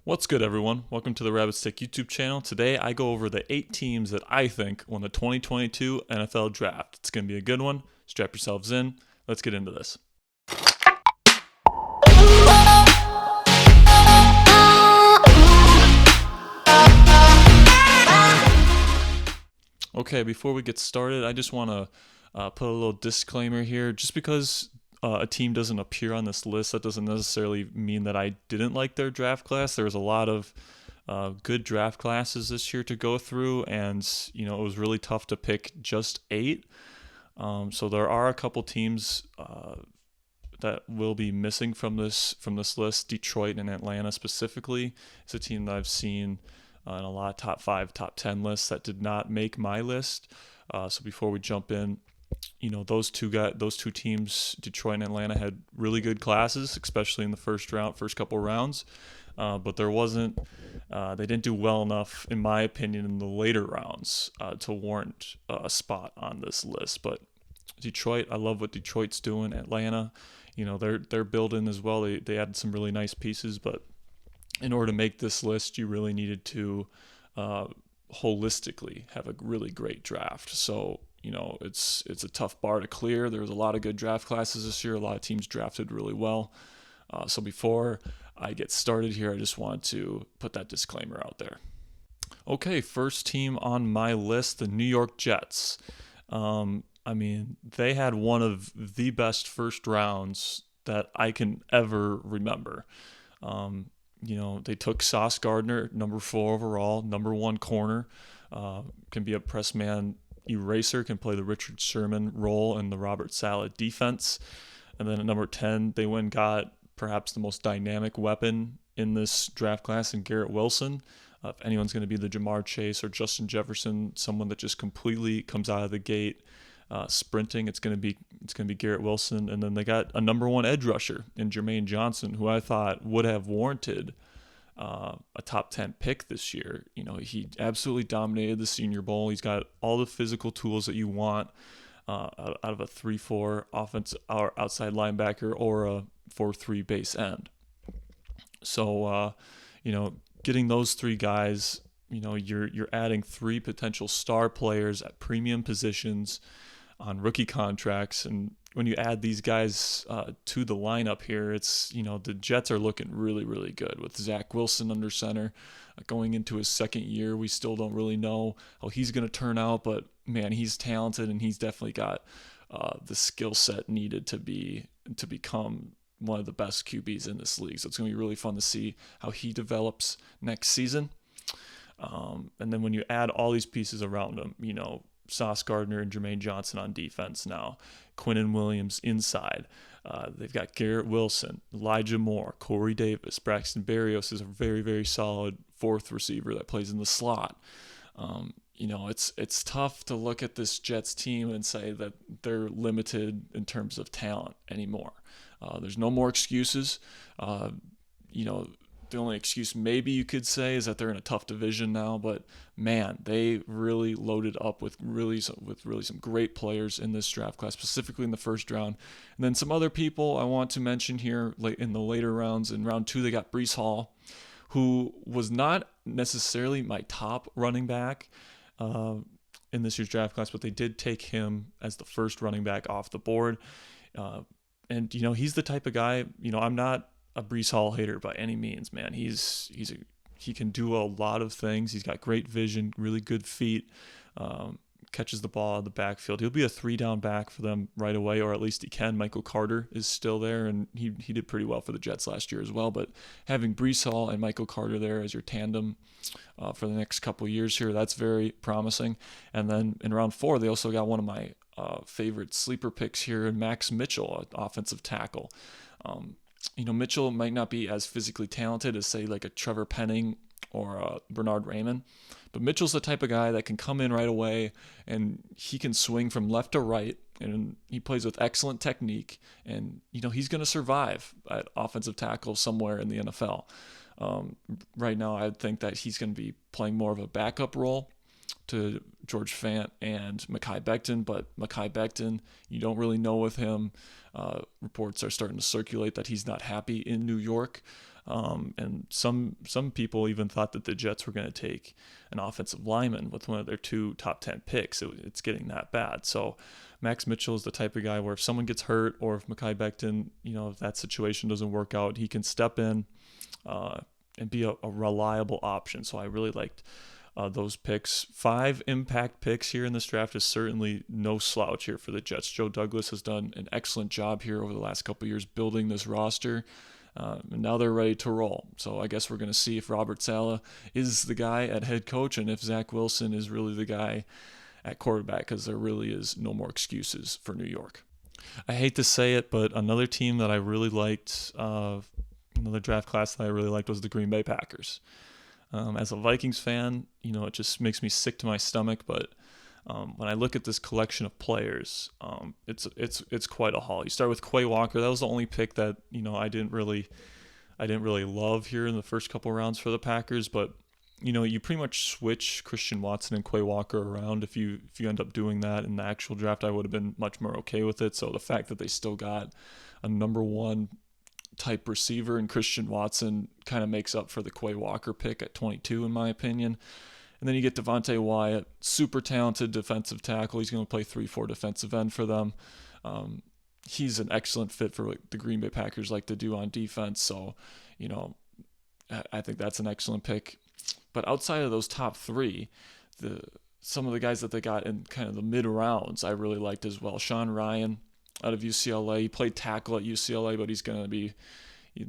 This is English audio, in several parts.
What's good, everyone? Welcome to the Rabbit Stick YouTube channel. Today, I go over the 8 teams that I think won the 2022 NFL Draft. It's going to be a good one. Strap yourselves in. Let's get into this. Okay, before we get started, I just want to put a little disclaimer here. Just because a team doesn't appear on this list, that doesn't necessarily mean that I didn't like their draft class. There was a lot of good draft classes this year to go through, and it was really tough to pick just 8. So there are a couple teams that will be missing from this list. Detroit and Atlanta specifically is a team that I've seen in a lot of top 5, top 10 lists that did not make my list. So before we jump in, those two teams, Detroit and Atlanta, had really good classes, especially in the first couple rounds. But they didn't do well enough, in my opinion, in the later rounds to warrant a spot on this list. But Detroit, I love what Detroit's doing. Atlanta, they're building as well. They added some really nice pieces, but in order to make this list, you really needed to holistically have a really great draft. So, it's a tough bar to clear. There was a lot of good draft classes this year. A lot of teams drafted really well. So before I get started here, I just want to put that disclaimer out there. Okay, first team on my list, the New York Jets. They had one of the best first rounds that I can ever remember. They took Sauce Gardner, number 4 overall, number 1 corner, can be a press man eraser, can play the Richard Sherman role in the Robert Saleh defense. And then at number 10, they went and got perhaps the most dynamic weapon in this draft class in Garrett Wilson. If anyone's going to be the Jamar Chase or Justin Jefferson, someone that just completely comes out of the gate sprinting, it's going to be Garrett Wilson. And then they got a number 1 edge rusher in Jermaine Johnson, who I thought would have warranted a top 10 pick this year. He absolutely dominated the Senior Bowl. He's got all the physical tools that you want out of a 3-4 offense or outside linebacker or a 4-3 base end. So, getting those 3 guys, you're adding 3 potential star players at premium positions on rookie contracts. And when you add these guys to the lineup here, it's, the Jets are looking really, really good with Zach Wilson under center going into his second year. We still don't really know how he's going to turn out, but man, he's talented and he's definitely got the skill set needed to become one of the best QBs in this league. So it's going to be really fun to see how he develops next season. And then when you add all these pieces around him, Sauce Gardner and Jermaine Johnson on defense now, Quinnen Williams inside. They've got Garrett Wilson, Elijah Moore, Corey Davis. Braxton Berrios is a very, very solid 4th receiver that plays in the slot. It's tough to look at this Jets team and say that they're limited in terms of talent anymore. There's no more excuses. The only excuse maybe you could say is that they're in a tough division now, but man, they really loaded up with really some great players in this draft class, specifically in the first round. And then some other people I want to mention here in the later rounds. In round 2, they got Breece Hall, who was not necessarily my top running back in this year's draft class, but they did take him as the first running back off the board. And he's the type of guy, I'm not a Breece Hall hater by any means, man. He can do a lot of things. He's got great vision, really good feet, catches the ball out of the backfield. He'll be a 3-down back for them right away, or at least he can. Michael Carter is still there, and he did pretty well for the Jets last year as well. But having Breece Hall and Michael Carter there as your tandem for the next couple of years here, that's very promising. And then in round 4, they also got one of my favorite sleeper picks here, Max Mitchell, an offensive tackle. Mitchell might not be as physically talented as, say, like a Trevor Penning or Bernard Raymond, but Mitchell's the type of guy that can come in right away and he can swing from left to right, and he plays with excellent technique, and he's going to survive at offensive tackle somewhere in the NFL. Right now, I think that he's going to be playing more of a backup role to George Fant and Mekhi Becton, but Mekhi Becton, you don't really know with him. Reports are starting to circulate that he's not happy in New York. And some people even thought that the Jets were going to take an offensive lineman with one of their 2 top 10 picks. It's getting that bad. So Max Mitchell is the type of guy where if someone gets hurt or if Mekhi Becton, if that situation doesn't work out, he can step in and be a reliable option. So I really liked those picks. 5 impact picks here in this draft is certainly no slouch here for the Jets. Joe Douglas has done an excellent job here over the last couple of years building this roster. And now they're ready to roll. So I guess we're going to see if Robert Saleh is the guy at head coach and if Zach Wilson is really the guy at quarterback, because there really is no more excuses for New York. I hate to say it, but another team that I really liked, another draft class that I really liked was the Green Bay Packers. As a Vikings fan, it just makes me sick to my stomach, but when I look at this collection of players, it's quite a haul. You start with Quay Walker. That was the only pick that I didn't really love here in the first couple rounds for the Packers. But you pretty much switch Christian Watson and Quay Walker around. If you end up doing that in the actual draft, I would have been much more okay with it. So the fact that they still got a number 1 type receiver in Christian Watson kind of makes up for the Quay Walker pick at 22, in my opinion. And then you get Devonta Wyatt, super talented defensive tackle. He's going to play 3-4 defensive end for them. He's an excellent fit for what the Green Bay Packers like to do on defense. So, I think that's an excellent pick. But outside of those top 3, some of the guys that they got in kind of the mid rounds, I really liked as well. Sean Ryan out of UCLA. He played tackle at UCLA, but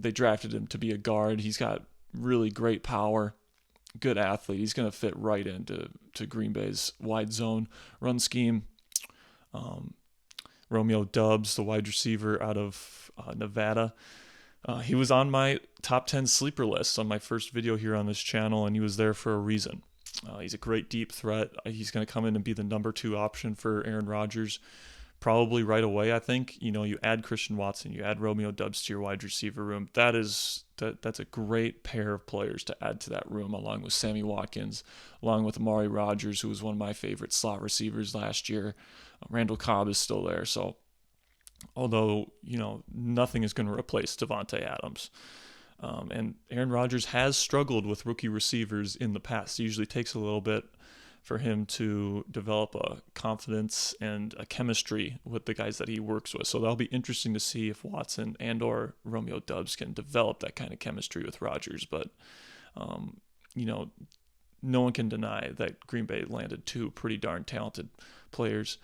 they drafted him to be a guard. He's got really great power. Good athlete. He's going to fit right into Green Bay's wide zone run scheme. Romeo Doubs, the wide receiver out of Nevada. He was on my top 10 sleeper list on my first video here on this channel, and he was there for a reason. He's a great deep threat. He's going to come in and be the number 2 option for Aaron Rodgers probably right away. I think you add Christian Watson, you add Romeo Doubs to your wide receiver room. That's a great pair of players to add to that room, along with Sammy Watkins, along with Amari Rodgers, who was one of my favorite slot receivers last year. Randall Cobb is still there. So although nothing is going to replace Devontae Adams. And Aaron Rodgers has struggled with rookie receivers in the past. It usually takes a little bit for him to develop a confidence and a chemistry with the guys that he works with. So that'll be interesting to see if Watson and or Romeo Doubs can develop that kind of chemistry with Rodgers. But, no one can deny that Green Bay landed 2 pretty darn talented players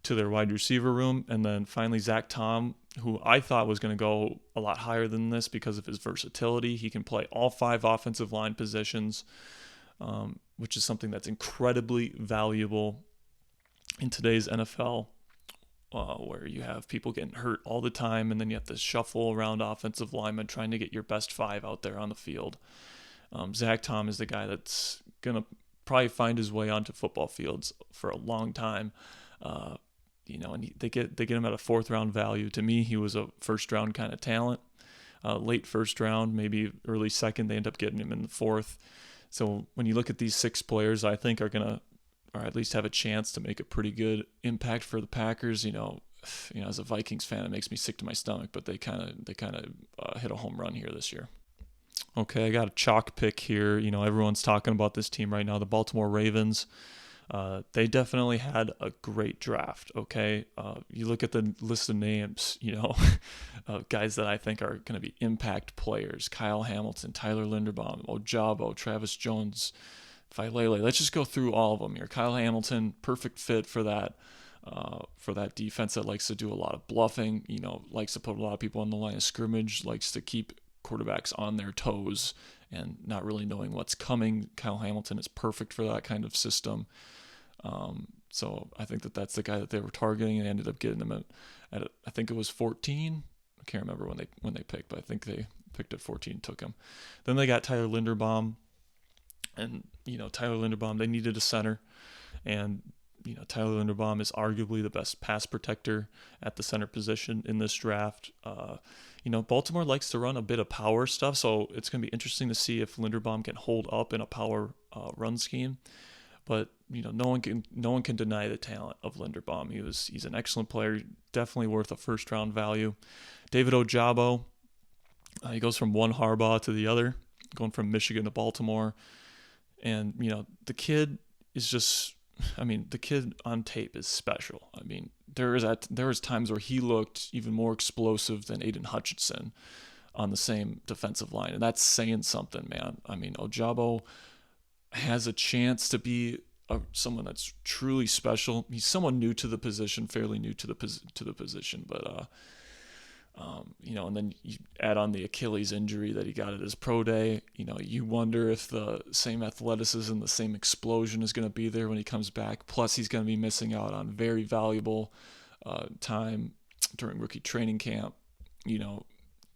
to their wide receiver room. And then finally, Zach Tom, who I thought was going to go a lot higher than this because of his versatility. He can play all 5 offensive line positions, which is something that's incredibly valuable in today's NFL, where you have people getting hurt all the time, and then you have to shuffle around offensive linemen trying to get your best 5 out there on the field. Zach Tom is the guy that's going to probably find his way onto football fields for a long time. And they get him at a 4th round value. To me, he was a 1st round kind of talent. Late 1st round, maybe early 2nd, they end up getting him in the 4th. So when you look at these 6 players, I think are going to, or at least have a chance to make a pretty good impact for the Packers. As a Vikings fan, it makes me sick to my stomach, but they kind of hit a home run here this year. Okay, I got a chalk pick here. Everyone's talking about this team right now, the Baltimore Ravens. They definitely had a great draft, okay? You look at the list of names, guys that I think are going to be impact players. Kyle Hamilton, Tyler Linderbaum, Ojabo, Travis Jones, Filele. Let's just go through all of them here. Kyle Hamilton, perfect fit for that defense that likes to do a lot of bluffing, likes to put a lot of people on the line of scrimmage, likes to keep quarterbacks on their toes and not really knowing what's coming. Kyle Hamilton is perfect for that kind of system. So I think that's the guy that they were targeting, and ended up getting him at I think it was 14. I can't remember when they picked, but I think they picked at 14, took him. Then they got Tyler Linderbaum, and Tyler Linderbaum, they needed a center, and Tyler Linderbaum is arguably the best pass protector at the center position in this draft. Baltimore likes to run a bit of power stuff, so it's going to be interesting to see if Linderbaum can hold up in a power run scheme. But no one can deny the talent of Linderbaum. He's an excellent player, definitely worth a 1st round value. David Ojabo, He goes from one Harbaugh to the other, going from Michigan to Baltimore. And, the kid is just, the kid on tape is special. There was times where he looked even more explosive than Aiden Hutchinson on the same defensive line. And that's saying something, man. Ojabo has a chance to be someone that's truly special. He's someone new to the position, fairly new to the position, but and then you add on the Achilles injury that he got at his pro day. You wonder if the same athleticism, the same explosion is going to be there when he comes back. Plus, he's going to be missing out on very valuable time during rookie training camp.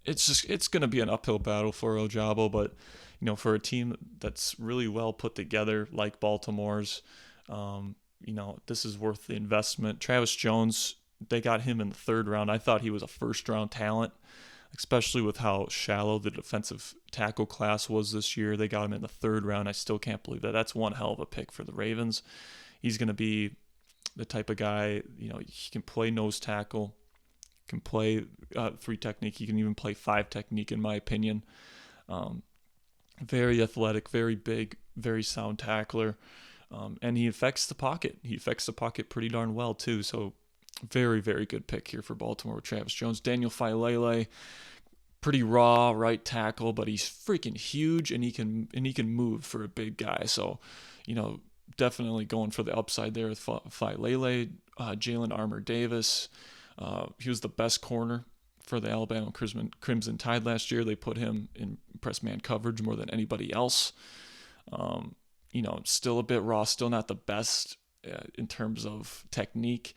It's going to be an uphill battle for Ojabo, but for a team that's really well put together like Baltimore's, this is worth the investment. Travis Jones, they got him in the third round. I thought he was a first-round talent, especially with how shallow the defensive tackle class was this year. They got him in the third round. I still can't believe that. That's one hell of a pick for the Ravens. He's going to be the type of guy, he can play nose tackle, can play 3 technique. He can even play 5 technique, in my opinion. Very athletic, very big, very sound tackler. And he affects the pocket. He affects the pocket pretty darn well, too. So very, very good pick here for Baltimore with Travis Jones. Daniel Failele, pretty raw right tackle, but he's freaking huge and he can move for a big guy. So, definitely going for the upside there with Failele. Jalen Armour Davis, he was the best corner for the Alabama Crimson Tide last year. They put him in press man coverage more than anybody else. Still a bit raw, still not the best in terms of technique.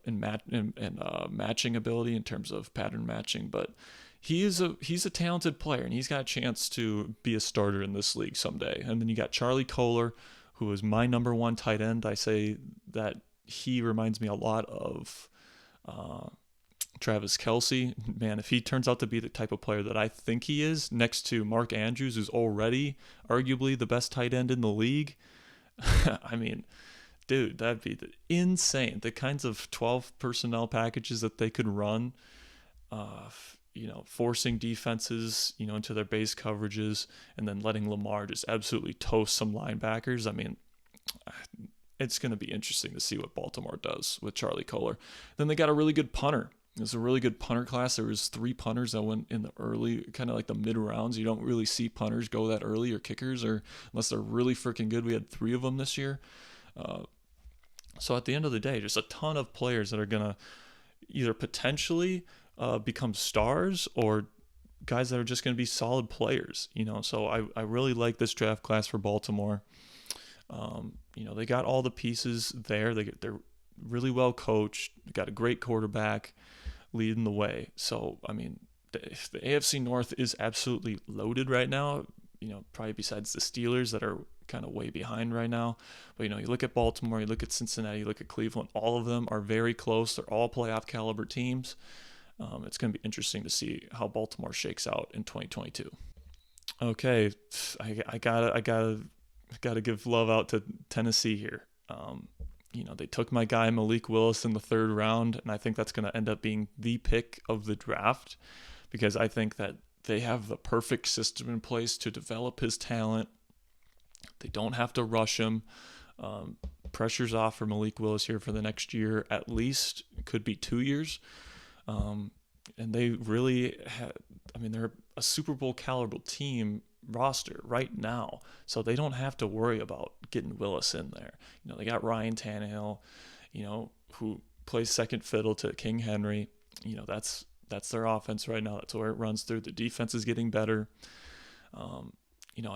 And matching ability in terms of pattern matching, but he's a talented player and he's got a chance to be a starter in this league someday. And then you got Charlie Kohler, who is my number 1 tight end. I say that he reminds me a lot of Travis Kelce. Man, if he turns out to be the type of player that I think he is, next to Mark Andrews, who's already arguably the best tight end in the league, dude, that'd be insane. The kinds of 12 personnel packages that they could run, forcing defenses, into their base coverages, and then letting Lamar just absolutely toast some linebackers. It's going to be interesting to see what Baltimore does with Charlie Kohler. Then they got a really good punter. It's a really good punter class. There was 3 punters that went in the early, kind of like the mid rounds. You don't really see punters go that early, or kickers, or unless they're really freaking good. We had 3 of them this year. So at the end of the day, just a ton of players that are going to either potentially become stars or guys that are just going to be solid players, So I really like this draft class for Baltimore. They got all the pieces there. They're really well coached. They got a great quarterback leading the way. So, the AFC North is absolutely loaded right now, probably besides the Steelers that are kind of way behind right now. But, you look at Baltimore, you look at Cincinnati, you look at Cleveland, all of them are very close. They're all playoff caliber teams. It's going to be interesting to see how Baltimore shakes out in 2022. Okay, I gotta give love out to Tennessee here. They took my guy Malik Willis in the 3rd round, and I think that's going to end up being the pick of the draft because I think that they have the perfect system in place to develop his talent. They don't have to rush him. Pressure's off for Malik Willis here for the next year, at least. It could be 2 years. And they really they're a Super Bowl caliber team roster right now, so they don't have to worry about getting Willis in there. They got Ryan Tannehill, who plays second fiddle to King Henry. That's their offense right now. That's where it runs through. The defense is getting better. I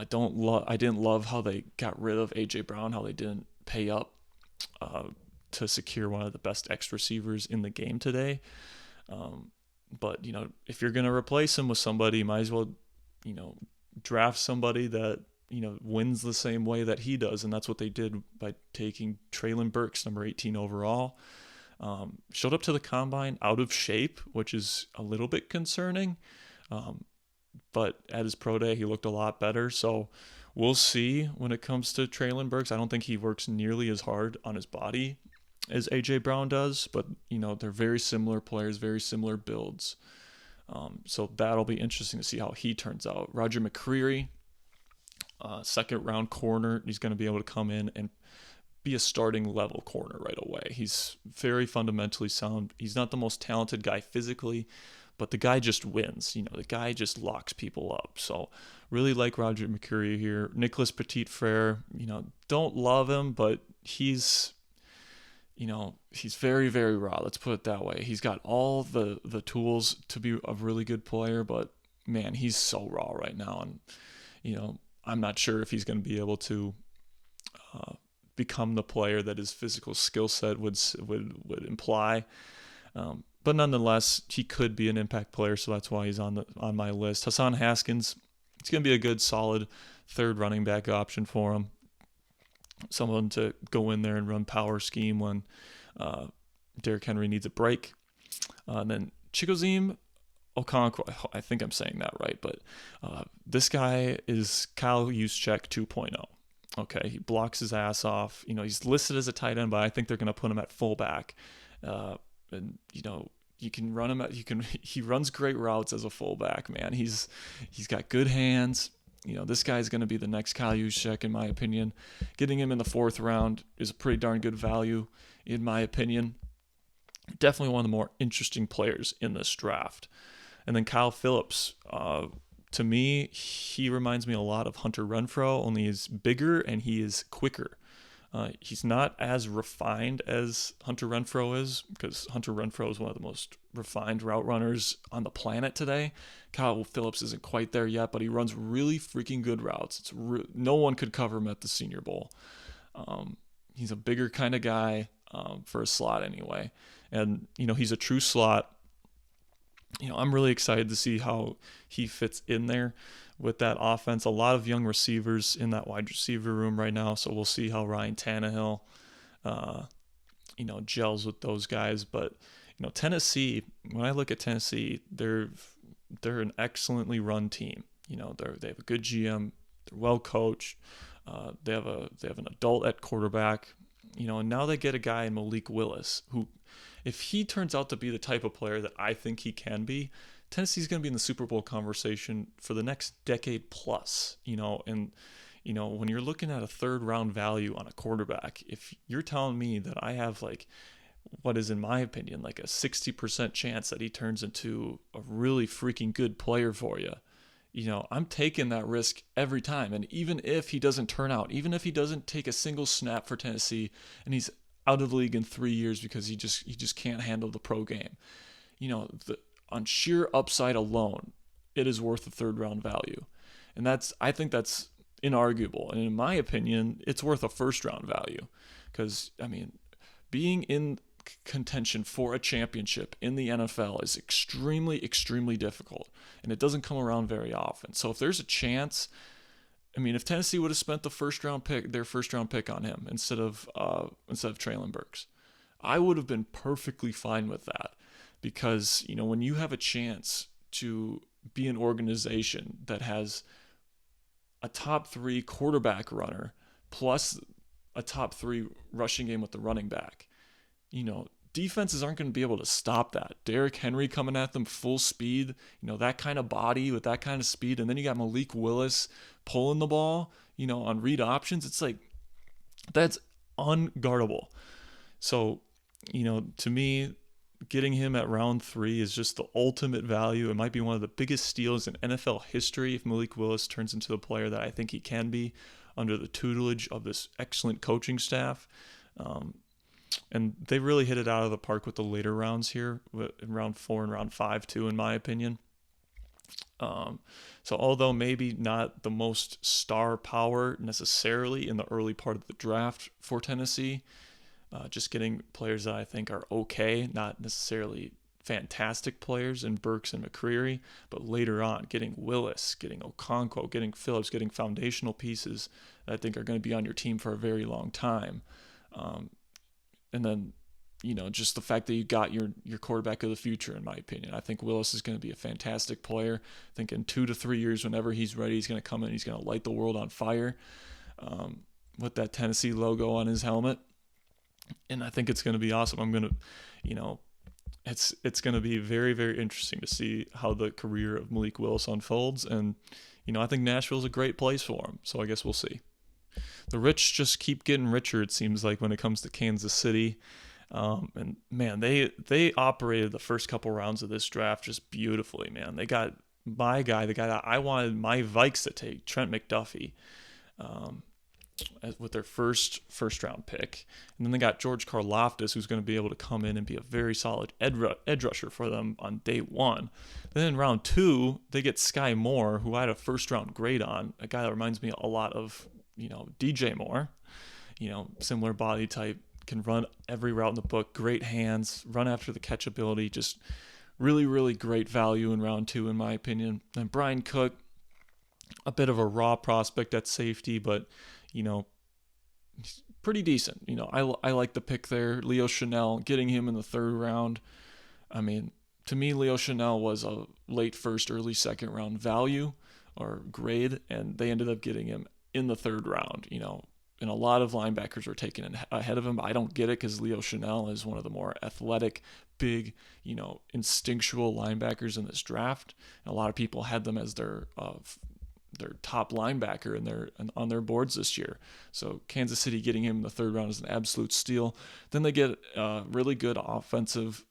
didn't love how they got rid of AJ Brown, how they didn't pay up to secure one of the best X receivers in the game today. But if you're gonna replace him with somebody, you might as well draft somebody that wins the same way that he does, and that's what they did by taking Treylon Burks, number 18 overall. Showed up to the combine out of shape, which is a little bit concerning. But at his pro day, he looked a lot better. So we'll see when it comes to Treylon Burks. I don't think he works nearly as hard on his body as AJ Brown does, but they're very similar players, very similar builds. So that'll be interesting to see how he turns out. Roger McCreary, second round corner. He's going to be able to come in and be a starting level corner right away. He's very fundamentally sound. He's not the most talented guy physically, but the guy just wins. The guy just locks people up. So really like Roger McCreary here. Nicholas Petit-Frere, don't love him, but he's very, very raw. Let's put it that way. He's got all the tools to be a really good player, but man, he's so raw right now. And, I'm not sure if he's going to be able to become the player that his physical skill set would imply. But nonetheless, he could be an impact player, so that's why he's on my list. Hassan Haskins, it's going to be a good, solid third running back option for him. Someone to go in there and run power scheme when Derrick Henry needs a break. And then Chigozie Okonkwo, I think I'm saying that right, but this guy is Kyle Juszczyk 2.0. Okay, he blocks his ass off. He's listed as a tight end, but I think they're going to put him at fullback. And you can run him he runs great routes as a fullback, man. He's got good hands. This guy's going to be the next Kyle Juszczyk, in my opinion. Getting him in the 4th round is a pretty darn good value, in my opinion. Definitely one of the more interesting players in this draft. And then Kyle Phillips, to me, he reminds me a lot of Hunter Renfrow, only he's bigger and he is quicker. He's not as refined as Hunter Renfrow is, because Hunter Renfrow is one of the most refined route runners on the planet today. Kyle Phillips isn't quite there yet, but he runs really freaking good routes. No one could cover him at the Senior Bowl. He's a bigger kind of guy for a slot anyway. And, he's a true slot. I'm really excited to see how he fits in there with that offense. A lot of young receivers in that wide receiver room right now, so we'll see how Ryan Tannehill, gels with those guys. But, Tennessee, when I look at Tennessee, they're an excellently run team. They have a good GM. They're well coached. They have an adult at quarterback. And now they get a guy in Malik Willis who, if he turns out to be the type of player that I think he can be, Tennessee's going to be in the Super Bowl conversation for the next decade plus. And when you're looking at a 3rd round value on a quarterback, if you're telling me that I have what is, in my opinion, a 60% chance that he turns into a really freaking good player for you, I'm taking that risk every time. And even if he doesn't turn out, even if he doesn't take a single snap for Tennessee and he's out of the league in 3 years because he just can't handle the pro game, on sheer upside alone, it is worth a 3rd round value. And I think that's inarguable. And in my opinion, it's worth a 1st round value, because, being in contention for a championship in the NFL is extremely, extremely difficult, and it doesn't come around very often. So if there's a chance, if Tennessee would have spent their first round pick on him instead of Treylon Burks, I would have been perfectly fine with that, because when you have a chance to be an organization that has a top 3 quarterback runner plus a top 3 rushing game with the running back, defenses aren't going to be able to stop that. Derrick Henry coming at them full speed, that kind of body with that kind of speed. And then you got Malik Willis pulling the ball, on read options. It's that's unguardable. So, to me, getting him at round 3 is just the ultimate value. It might be one of the biggest steals in NFL history if Malik Willis turns into the player that I think he can be under the tutelage of this excellent coaching staff. And they really hit it out of the park with the later rounds here, in round 4 and round 5 too, in my opinion. So although maybe not the most star power necessarily in the early part of the draft for Tennessee, just getting players that I think are okay, not necessarily fantastic players in Burks and McCreary, but later on getting Willis, getting Okonkwo, getting Phillips, getting foundational pieces that I think are going to be on your team for a very long time. And then, just the fact that you got your quarterback of the future, in my opinion. I think Willis is going to be a fantastic player. I think in 2 to 3 years, whenever he's ready, he's going to come in, he's going to light the world on fire with that Tennessee logo on his helmet. And I think it's going to be awesome. I'm going to, it's going to be very, very interesting to see how the career of Malik Willis unfolds. And, I think Nashville's a great place for him. So I guess we'll see. The rich just keep getting richer, it seems like, when it comes to Kansas City. And man, they operated the first couple rounds of this draft just beautifully, man. They got my guy, the guy that I wanted my Vikes to take, Trent McDuffie, with their first round pick. And then they got George Karlaftis, who's going to be able to come in and be a very solid edge rusher for them on day one. Then in round 2, they get Skye Moore, who I had a first round grade on, a guy that reminds me a lot of, DJ Moore, similar body type, can run every route in the book, great hands, run after the catch ability, just really, really great value in round 2, in my opinion. And Brian Cook, a bit of a raw prospect at safety, but, he's pretty decent. I like the pick there. Leo Chanel, getting him in the 3rd round. I mean, to me, Leo Chanel was a late 1st, early 2nd round value or grade, and they ended up getting him in the 3rd round, and a lot of linebackers were taken ahead of him. I don't get it because Leo Chanel is one of the more athletic, big, instinctual linebackers in this draft. And a lot of people had them as their top linebacker on their boards this year. So Kansas City getting him in the 3rd round is an absolute steal. Then they get really good offensive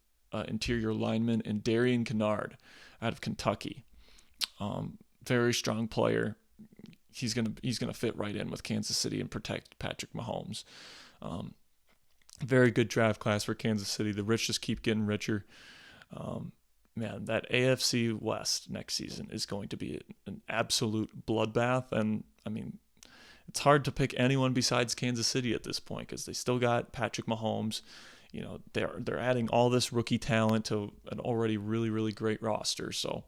interior lineman in Darian Kennard out of Kentucky. Very strong player. He's gonna fit right in with Kansas City and protect Patrick Mahomes. Very good draft class for Kansas City. The rich just keep getting richer. Man, that AFC West next season is going to be an absolute bloodbath. And I mean, it's hard to pick anyone besides Kansas City at this point because they still got Patrick Mahomes. They're adding all this rookie talent to an already really, really great roster. So,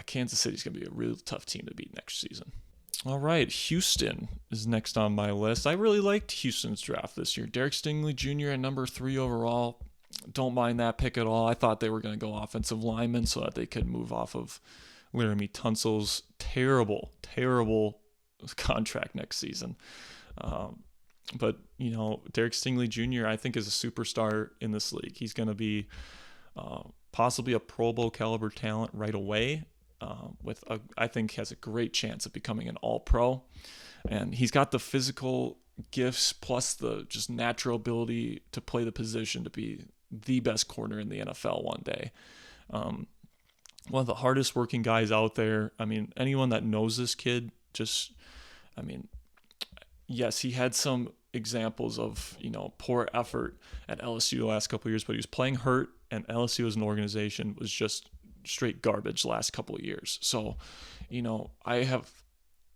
Kansas City's going to be a really tough team to beat next season. All right, Houston is next on my list. I really liked Houston's draft this year. Derek Stingley Jr. at number 3 overall. Don't mind that pick at all. I thought they were going to go offensive lineman so that they could move off of Laramie Tunsil's terrible, terrible contract next season. But Derek Stingley Jr. I think is a superstar in this league. He's going to be possibly a Pro Bowl caliber talent right away. I think has a great chance of becoming an All-Pro, and he's got the physical gifts plus the just natural ability to play the position to be the best corner in the NFL one day. One of the hardest working guys out there. I mean, anyone that knows this kid, yes, he had some examples of, poor effort at LSU the last couple of years, but he was playing hurt, and LSU as an organization was just straight garbage the last couple of years. So, I have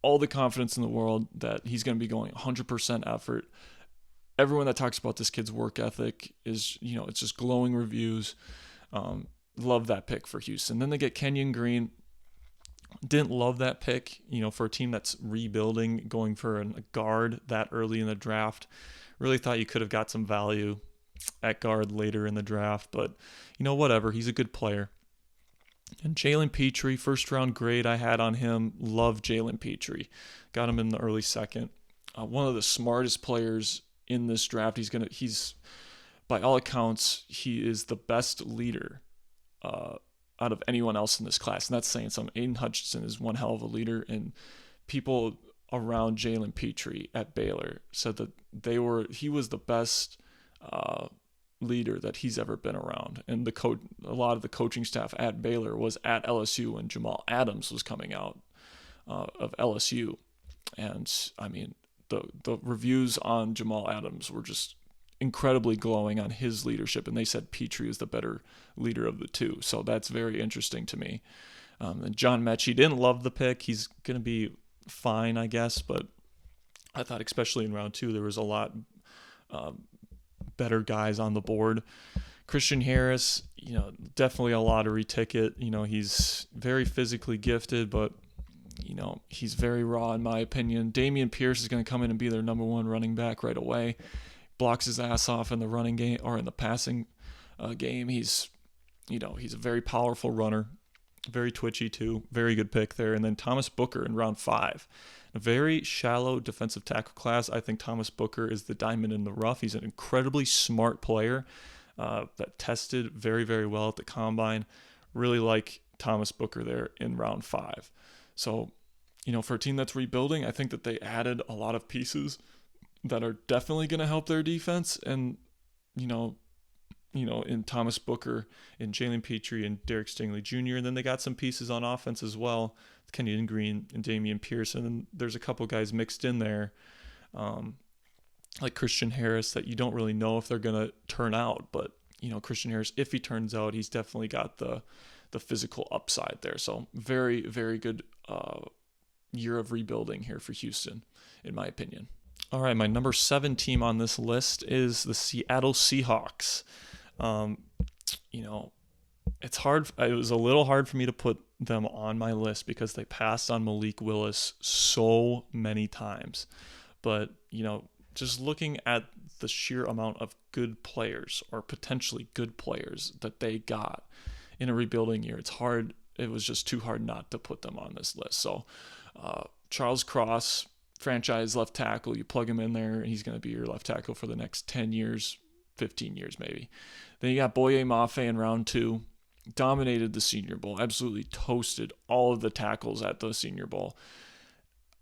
all the confidence in the world that he's going to be going 100% effort. Everyone that talks about this kid's work ethic is, it's just glowing reviews. Love that pick for Houston. Then they get Kenyon Green. Didn't love that pick, for a team that's rebuilding, going for a guard that early in the draft. Really thought you could have got some value at guard later in the draft, but whatever. He's a good player. And Jalen Petrie, first round grade I had on him. Love Jalen Petrie. Got him in the early 2nd. One of the smartest players in this draft. He's by all accounts, he is the best leader out of anyone else in this class. And that's saying something. Aiden Hutchinson is one hell of a leader, and people around Jalen Petrie at Baylor said that he was the best leader that he's ever been around. And a lot of the coaching staff at Baylor was at LSU when Jamal Adams was coming out of LSU. And I mean, the reviews on Jamal Adams were just incredibly glowing on his leadership, and they said Petrie is the better leader of the two. So that's very interesting to me. And John Mechie, didn't love the pick. He's going to be fine, I guess, but I thought especially in round 2 there was a lot better guys on the board. Christian Harris, definitely a lottery ticket. He's very physically gifted, but he's very raw in my opinion. Dameon Pierce is going to come in and be their number 1 running back right away. Blocks his ass off in the running game or in the passing game. He's a very powerful runner, very twitchy too. Very good pick there. And then Thomas Booker in round 5. A very shallow defensive tackle class. I think Thomas Booker is the diamond in the rough. He's an incredibly smart player. that tested very, very well at the combine. Really like Thomas Booker there in round 5. So, for a team that's rebuilding, I think that they added a lot of pieces that are definitely going to help their defense. And, in Thomas Booker, in Jalen Petrie, and Derek Stingley Jr. And then they got some pieces on offense as well, Kenyon Green and Damian Pearson. And there's a couple guys mixed in there, like Christian Harris, that you don't really know if they're going to turn out. But, Christian Harris, if he turns out, he's definitely got the physical upside there. So very, very good year of rebuilding here for Houston, in my opinion. All right, my number 7 team on this list is the Seattle Seahawks. It's hard. It was a little hard for me to put them on my list because they passed on Malik Willis so many times. But, just looking at the sheer amount of good players or potentially good players that they got in a rebuilding year, it's hard. It was just too hard not to put them on this list. So Charles Cross, franchise left tackle, you plug him in there, and he's going to be your left tackle for the next 10 years, 15 years maybe. Then you got Boye Mafe in round 2. Dominated the Senior Bowl, absolutely toasted all of the tackles at the Senior Bowl.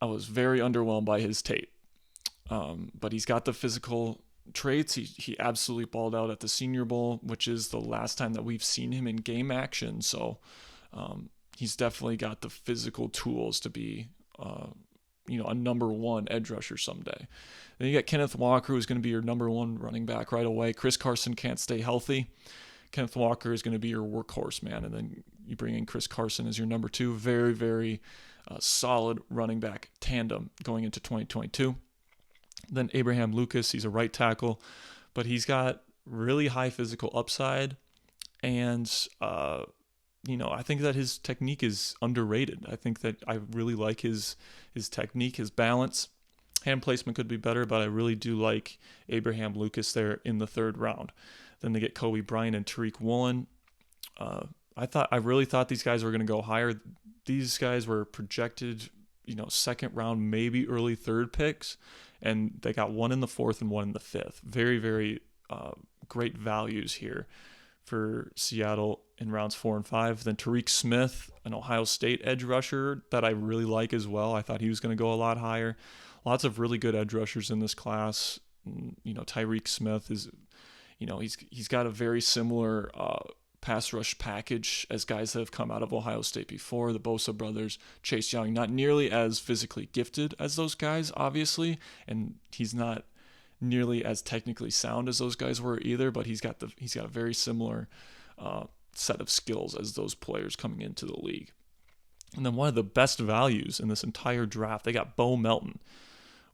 I was very underwhelmed by his tape. But he's got the physical traits. He absolutely balled out at the Senior Bowl, which is the last time that we've seen him in game action. So he's definitely got the physical tools to be, a number 1 edge rusher someday. Then you got Kenneth Walker, who's going to be your number 1 running back right away. Chris Carson can't stay healthy. Kenneth Walker is going to be your workhorse, man. And then you bring in Chris Carson as your number 2. Very, very solid running back tandem going into 2022. Then Abraham Lucas, he's a right tackle, but he's got really high physical upside. And, I think that his technique is underrated. I think that I really like his technique, his balance. Hand placement could be better, but I really do like Abraham Lucas there in the 3rd round. Then they get Kobe Bryant and Tariq Woolen. I really thought these guys were going to go higher. These guys were projected, 2nd round, maybe early 3rd picks, and they got 1 in the 4th and 1 in the 5th. Very, very great values here for Seattle in rounds 4 and 5. Then Tariq Smith, an Ohio State edge rusher that I really like as well. I thought he was going to go a lot higher. Lots of really good edge rushers in this class. Tariq Smith is, he's got a very similar pass rush package as guys that have come out of Ohio State before. The Bosa brothers, Chase Young, not nearly as physically gifted as those guys, obviously, and he's not nearly as technically sound as those guys were either, but he's got a very similar set of skills as those players coming into the league. And then one of the best values in this entire draft, they got Bo Melton,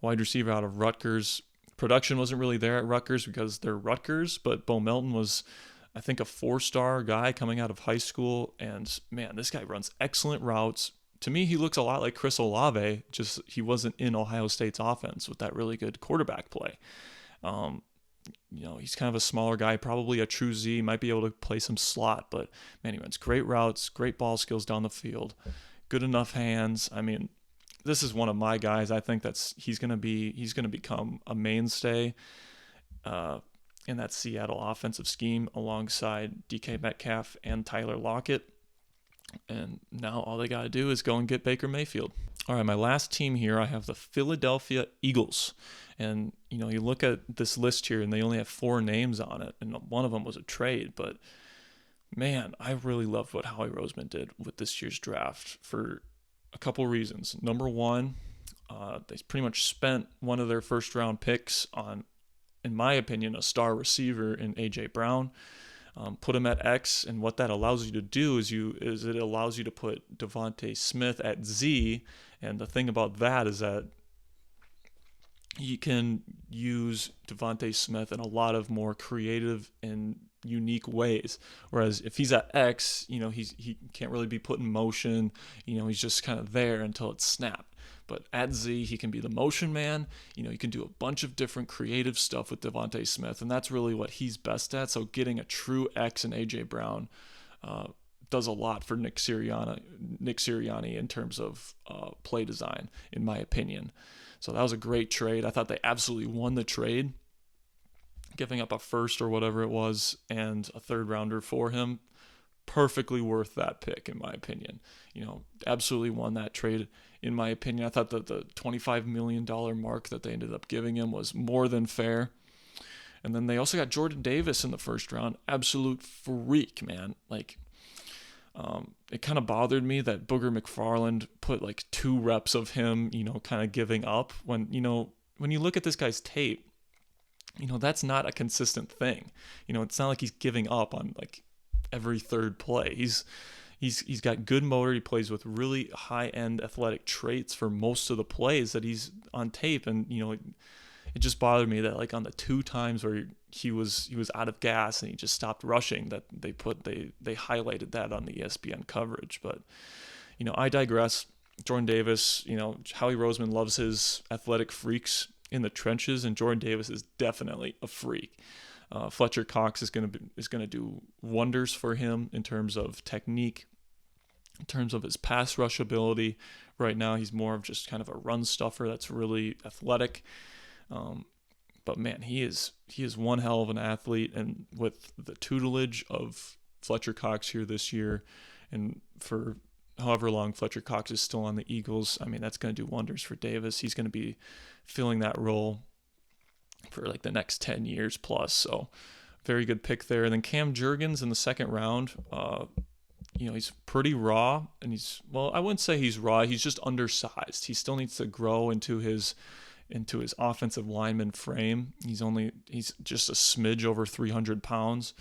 wide receiver out of Rutgers. Production wasn't really there at Rutgers because they're Rutgers, but Bo Melton was, I think, a 4-star guy coming out of high school. And man, this guy runs excellent routes. To me, he looks a lot like Chris Olave, just he wasn't in Ohio State's offense with that really good quarterback play. He's kind of a smaller guy, probably a true Z, might be able to play some slot, but man, he runs great routes, great ball skills down the field, good enough hands. I mean, this is one of my guys. I think he's going to become a mainstay in that Seattle offensive scheme alongside DK Metcalf and Tyler Lockett. And now all they got to do is go and get Baker Mayfield. All right, my last team here, I have the Philadelphia Eagles. And, you look at this list here, and they only have 4 names on it, and one of them was a trade. But, man, I really loved what Howie Roseman did with this year's draft for a couple reasons. Number one, they pretty much spent one of their first-round picks on, in my opinion, a star receiver in A.J. Brown. Put him at X, and what that allows you to do is it allows you to put Devonta Smith at Z, and the thing about that is that you can use Devonta Smith in a lot of more creative and unique ways. Whereas if he's at X, he can't really be put in motion. He's just kind of there until it's snapped. But at Z, he can be the motion man. You can do a bunch of different creative stuff with Devonta Smith, and that's really what he's best at. So getting a true X in A.J. Brown does a lot for Nick Sirianni in terms of play design, in my opinion. So that was a great trade. I thought they absolutely won the trade. giving up a first or whatever it was and a third rounder for him, perfectly worth that pick in my opinion. Absolutely won that trade in my opinion. I thought that the $25 million mark that they ended up giving him was more than fair. And then they also got Jordan Davis in the first round. Absolute freak, man. It kind of bothered me that Booger McFarland put like 2 reps of him, kind of giving up when you look at this guy's tape, that's not a consistent thing. It's not like he's giving up on like every third play. He's got good motor. He plays with really high-end athletic traits for most of the plays that he's on tape. And, it just bothered me that like on the 2 times where he was out of gas and he just stopped rushing, that they highlighted that on the ESPN coverage. But, I digress. Jordan Davis, Howie Roseman loves his athletic freaks in the trenches, and Jordan Davis is definitely a freak. Fletcher Cox is gonna do wonders for him in terms of technique, in terms of his pass rush ability. Right now, he's more of just kind of a run stuffer that's really athletic. But man, he is one hell of an athlete, and with the tutelage of Fletcher Cox here this year, and for however long Fletcher Cox is still on the Eagles, I mean, that's going to do wonders for Davis. He's going to be filling that role for like the next 10 years plus. So very good pick there. And then Cam Jurgens in the second round, he's pretty raw, and I wouldn't say he's raw. He's just undersized. He still needs to grow into his offensive lineman frame. He's just a smidge over 300 pounds,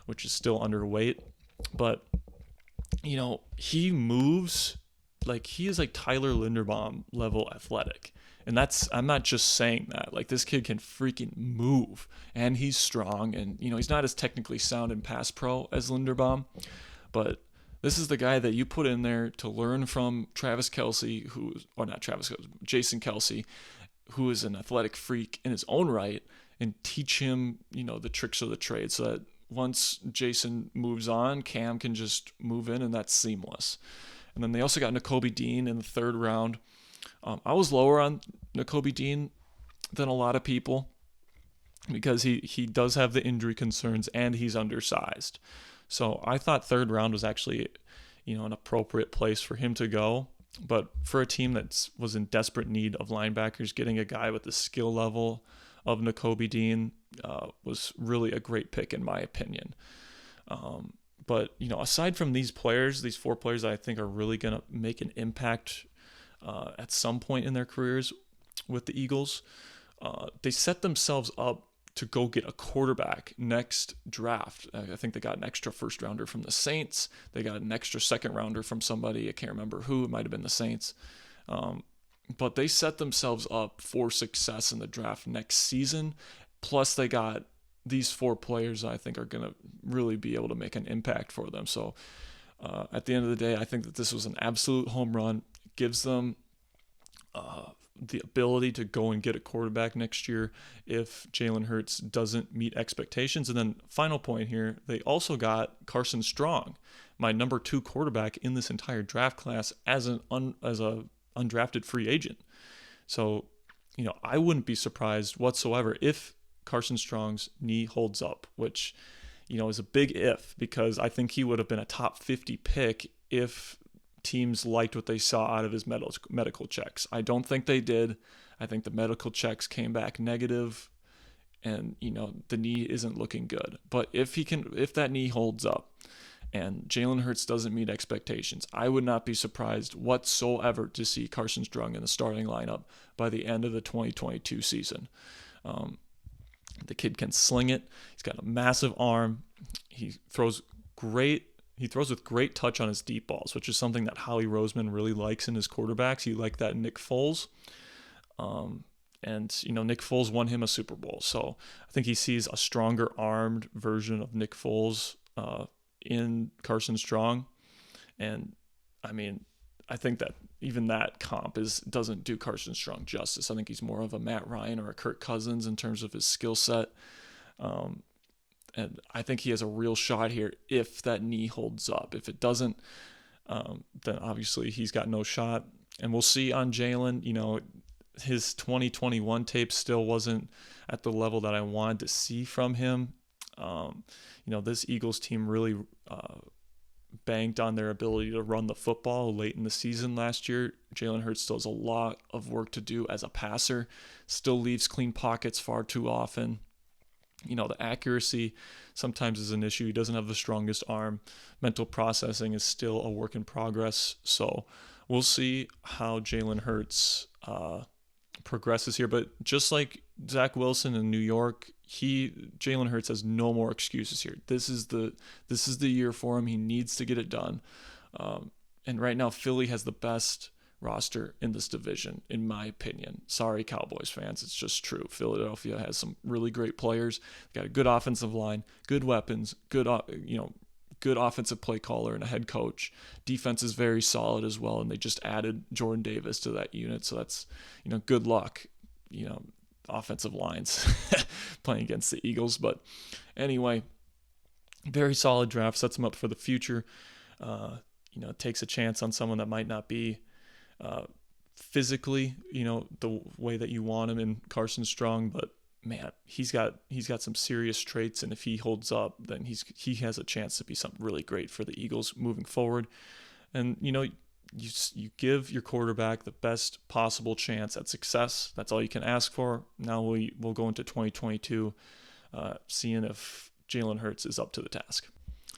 which is still underweight. But, he moves like he is like Tyler Linderbaum level athletic. And I'm not just saying that. Like, this kid can freaking move, and he's strong, and, he's not as technically sound in pass pro as Linderbaum, but this is the guy that you put in there to learn from Jason Kelce, who is an athletic freak in his own right, and teach him, the tricks of the trade, so that once Jason moves on, Cam can just move in, and that's seamless. And then they also got Nakobe Dean in the third round. I was lower on Nakobe Dean than a lot of people because he does have the injury concerns and he's undersized. So I thought third round was actually, an appropriate place for him to go. But for a team that was in desperate need of linebackers, getting a guy with the skill level of Nakobe Dean was really a great pick in my opinion. But, aside from these 4 players that I think are really going to make an impact at some point in their careers with the Eagles, they set themselves up to go get a quarterback next draft. I think they got an extra first rounder from the Saints. They got an extra second rounder from somebody. I can't remember who. It might have been the Saints. But they set themselves up for success in the draft next season. Plus, they got these 4 players I think are going to really be able to make an impact for them. So at the end of the day, I think that this was an absolute home run. It gives them the ability to go and get a quarterback next year if Jalen Hurts doesn't meet expectations. And then final point here, they also got Carson Strong, my number 2 quarterback in this entire draft class as a undrafted free agent. So, I wouldn't be surprised whatsoever if Carson Strong's knee holds up, which, is a big if, because I think he would have been a top 50 pick if teams liked what they saw out of his medical checks. I don't think they did. I think the medical checks came back negative, and the knee isn't looking good. But if that knee holds up and Jalen Hurts doesn't meet expectations, I would not be surprised whatsoever to see Carson Strong in the starting lineup by the end of the 2022 season. The kid can sling it. He's got a massive arm. He throws with great touch on his deep balls, which is something that Howie Roseman really likes in his quarterbacks. He liked that in Nick Foles. Nick Foles won him a Super Bowl. So I think he sees a stronger armed version of Nick Foles in Carson Strong. And I mean, I think that even that comp doesn't do Carson Strong justice. I think he's more of a Matt Ryan or a Kirk Cousins in terms of his skill set. And I think he has a real shot here if that knee holds up. If it doesn't, then obviously he's got no shot. And we'll see on Jalen. his 2021 tape still wasn't at the level that I wanted to see from him. This Eagles team really banked on their ability to run the football late in the season last year. Jalen Hurts still has a lot of work to do as a passer, still leaves clean pockets far too often. The accuracy sometimes is an issue. He doesn't have the strongest arm. Mental processing is still a work in progress. So we'll see how Jalen Hurts progresses here. But just like Zach Wilson in New York, Jalen Hurts has no more excuses here. This is the year for him. He needs to get it done. And right now, Philly has the best roster in this division, in my opinion. Sorry, Cowboys fans, it's just true. Philadelphia has some really great players. Got a good offensive line, good weapons, good offensive play caller and a head coach. Defense is very solid as well, and they just added Jordan Davis to that unit, so that's good luck. Offensive lines playing against the Eagles, but anyway, very solid draft, sets them up for the future. Takes a chance on someone that might not be physically, the way that you want him in Carson Strong, but man, he's got some serious traits, and if he holds up, then he has a chance to be something really great for the Eagles moving forward. And you give your quarterback the best possible chance at success. That's all you can ask for. Now we'll go into 2022, seeing if Jalen Hurts is up to the task.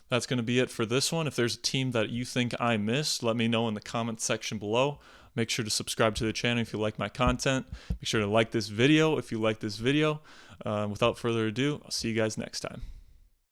That's going to be it for this one. If there's a team that you think I missed, let me know in the comments section below. Make sure to subscribe to the channel if you like my content. Make sure to like this video if you like this video. Without further ado, I'll see you guys next time.